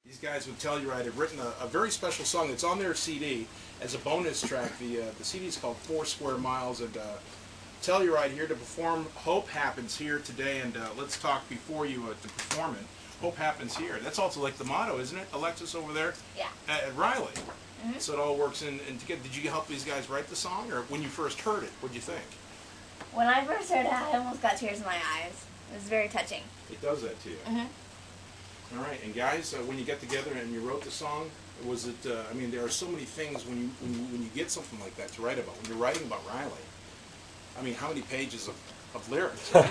These guys with TelluRide have written a very special song that's on their CD as a bonus track. The CD is called 4 Square Miles, and TelluRide here to perform Hope Happens Here today. And let's talk before you to perform it. Hope Happens Here. That's also like the motto, isn't it, Alexis, over there? Yeah. At Riley. Mm-hmm. So it all works in together. Did you help these guys write the song, or when you first heard it, what'd you think? When I first heard it, I almost got tears in my eyes. It was very touching. It does that to you. Mm-hmm. All right, and guys, when you get together and you wrote the song, was it? I mean, there are so many things when you get something like that to write about. When you're writing about Riley, I mean, how many pages of lyrics? Right?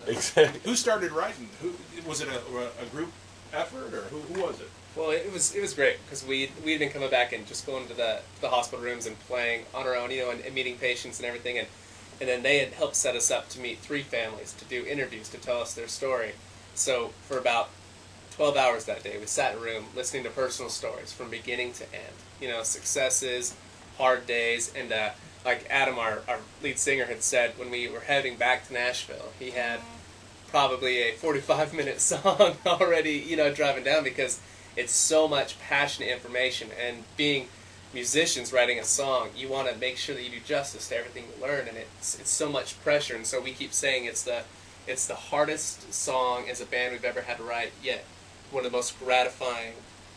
Exactly. Who started writing? Who was it? A group effort, or who was it? Well, it was great because we'd been coming back and just going to the hospital rooms and playing on our own, and meeting patients and everything, and then they had helped set us up to meet 3 families to do interviews to tell us their story. So for about 12 hours that day, we sat in a room listening to personal stories from beginning to end. Successes, hard days, and like Adam, our lead singer, had said when we were heading back to Nashville, he had probably a 45-minute song already, driving down, because it's so much passionate information. And being musicians writing a song, you want to make sure that you do justice to everything you learn, and it's so much pressure. And so we keep saying it's the hardest song as a band we've ever had to write, yet one of the most gratifying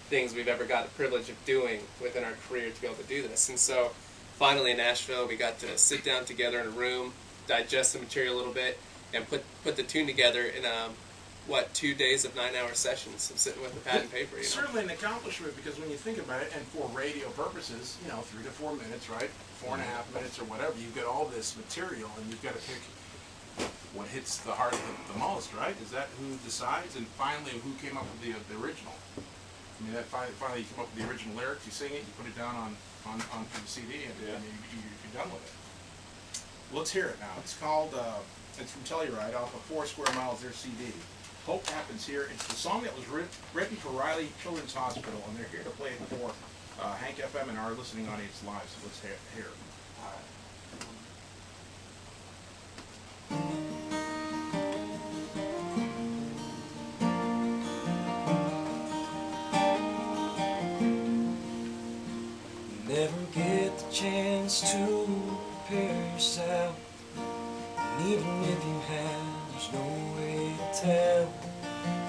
things we've ever got the privilege of doing within our career, to be able to do this. And so finally in Nashville, we got to sit down together in a room, digest the material a little bit, and put the tune together in 2 days of 9-hour sessions of sitting with the pad and paper. Certainly an accomplishment, because when you think about it, and for radio purposes, 3 to 4 minutes, right? 4.5 minutes or whatever, you've got all this material, and you've got to pick what hits the heart the most, right? Is that who decides? And finally, who came up with the original? I mean, that finally you come up with the original lyrics, you sing it, you put it down onto the CD, and you're done with it. Well, let's hear it now. It's called, it's from TelluRide, off of 4 Square Miles, their CD. Hope Happens Here. It's the song that was written for Riley Children's Hospital, and they're here to play it for Hank FM and our listening audience live, so let's hear it. Never get the chance to prepare yourself, and even if you have, there's no way to tell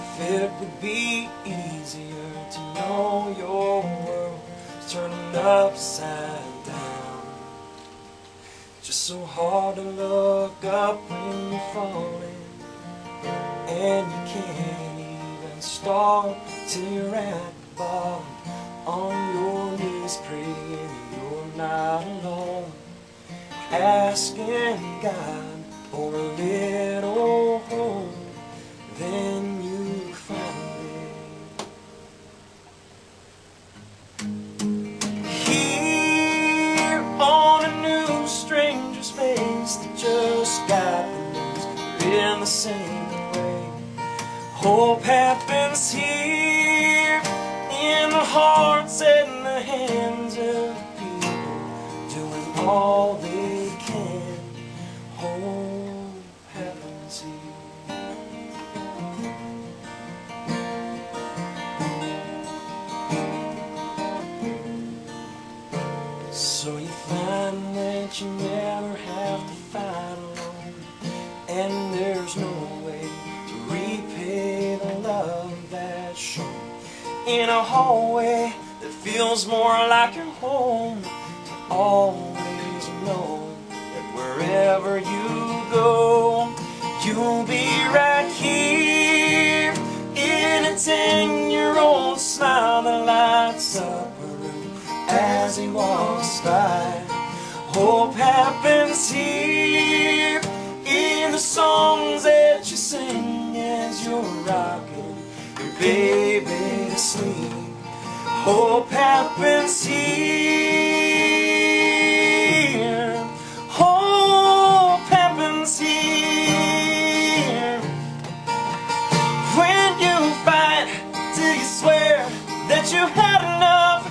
if it would be easier to know your world is turning upside down. Just so hard to look up when you're falling, and you can't even start till you're at the bottom. On your knees praying you're not alone, asking God for a little hope, then you find it. Here on a new stranger's face that just got the news, we're in the same way. Hope happens here, in the hearts and the hands of people doing all they can. Hope happens here. So you find that you never have to fight alone, and there's no way to repay the love that's shown in a hallway that feels more like your home. To always know that wherever you go, you'll be right here, in a 10-year-old smile that lights up a room as he walks by. Hope happens here, in the songs that you sing as you're rocking your baby to sleep. Hope happens here. Hope happens here. When you fight till you swear that you had enough,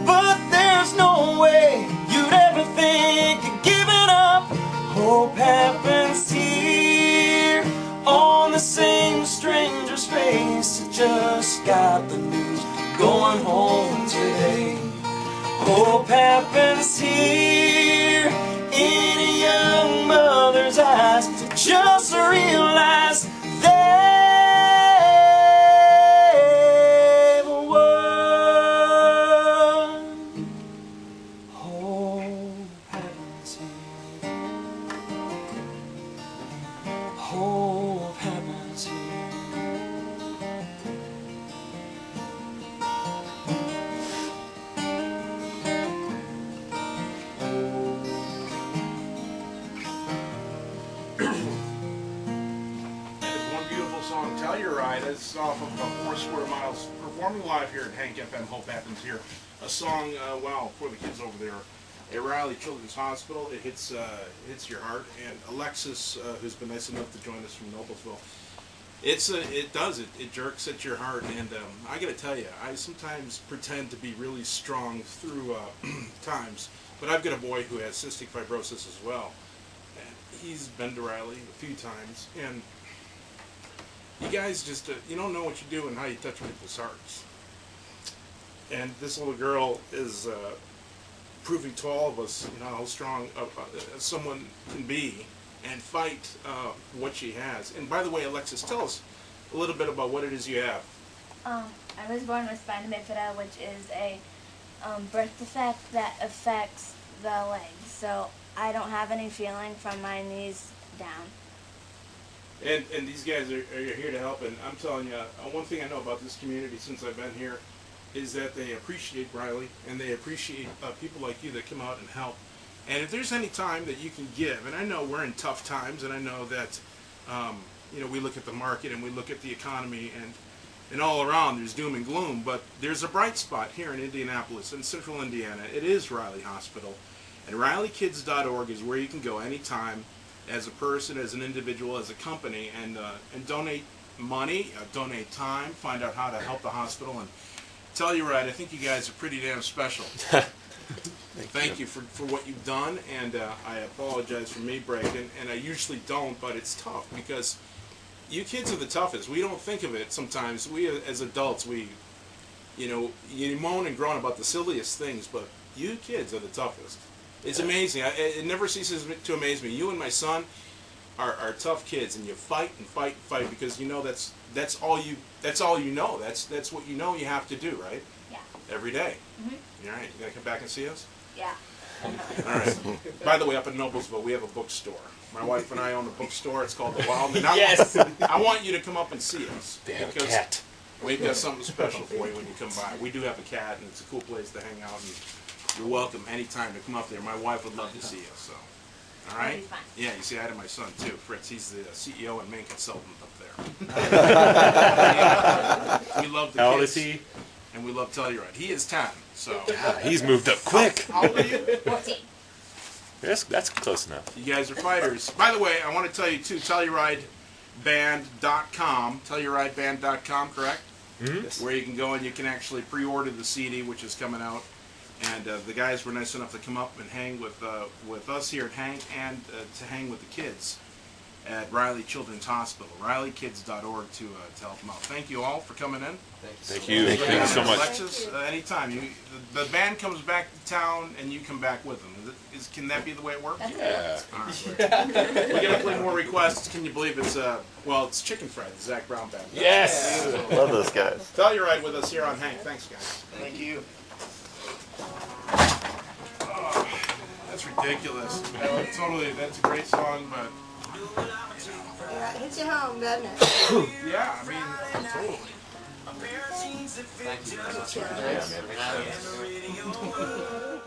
but there's no way you'd ever think of giving up. Hope happens here, on the same stranger's face that just got the news happens here in a young mother's eyes. Just realize they've won. Hope happens here. Hope happens here. Song TelluRide. It's off of 4 square miles, performing live here at Hank FM. Hope happens here. A song, well, for the kids over there at Riley Children's Hospital. It hits your heart. And Alexis, who's been nice enough to join us from Noblesville, it jerks at your heart. And I got to tell you, I sometimes pretend to be really strong through times, but I've got a boy who has cystic fibrosis as well, and he's been to Riley a few times, and you guys just, you don't know what you do and how you touch people's hearts. And this little girl is proving to all of us, you know, how strong someone can be and fight what she has. And by the way, Alexis, tell us a little bit about what it is you have. I was born with spina bifida, which is a birth defect that affects the legs. So I don't have any feeling from my knees down. And these guys are here to help, and I'm telling you, one thing I know about this community since I've been here is that they appreciate Riley, and they appreciate people like you that come out and help. And if there's any time that you can give, and I know we're in tough times, and I know that you know, we look at the market and we look at the economy, and all around there's doom and gloom, but there's a bright spot here in Indianapolis, in central Indiana. It is Riley Hospital, and RileyKids.org is where you can go anytime, as a person, as an individual, as a company, and donate money, donate time, find out how to help the hospital. And TelluRide, I think you guys are pretty damn special. Thank you for what you've done, and I apologize for me breaking, and I usually don't, but it's tough because you kids are the toughest. We don't think of it sometimes. We as adults, you know, you moan and groan about the silliest things, but you kids are the toughest. It's amazing. It never ceases to amaze me. You and my son are tough kids, and you fight and fight and fight because you know that's all you know. That's what you know you have to do, right? Yeah. Every day. Mm-hmm. All right. You gonna come back and see us? Yeah. All right. By the way, up in Noblesville, we have a bookstore. My wife and I own a bookstore. It's called The Wild. And Yes. I want you to come up and see us. They have a because cat. we've got something special for you when you come by. We do have a cat, and it's a cool place to hang out. And you're welcome anytime to come up there. My wife would love to see you. So, all right? That'd be fun. Yeah, you see, I had my son too, Fritz. He's the CEO and main consultant up there. We love the kids. How old is he? And we love TelluRide. He is 10. So He's moved up quick. how old are you? 14. That's close enough. You guys are fighters. By the way, I want to tell you too, TelluRideBand.com. TelluRideBand.com, correct? Mm-hmm. Where you can go and you can actually pre-order the CD, which is coming out. And the guys were nice enough to come up and hang with us here at Hank, and to hang with the kids at Riley Children's Hospital. RileyKids.org to help them out. Thank you all for coming in. Thank you. Thank you so much. Alexis, anytime. The band comes back to town and you come back with them. Can that be the way it works? Yeah. All right. We're going to play more requests. Can you believe it's, well, it's Chicken Fried, the Zach Brown Band. Yes. Love those guys. TelluRide with us here on Hank. Thanks, guys. Thank you. Oh, that's ridiculous. That's a great song, but Yeah, it hits you home, doesn't it? yeah, I mean, totally. Thank you. It does.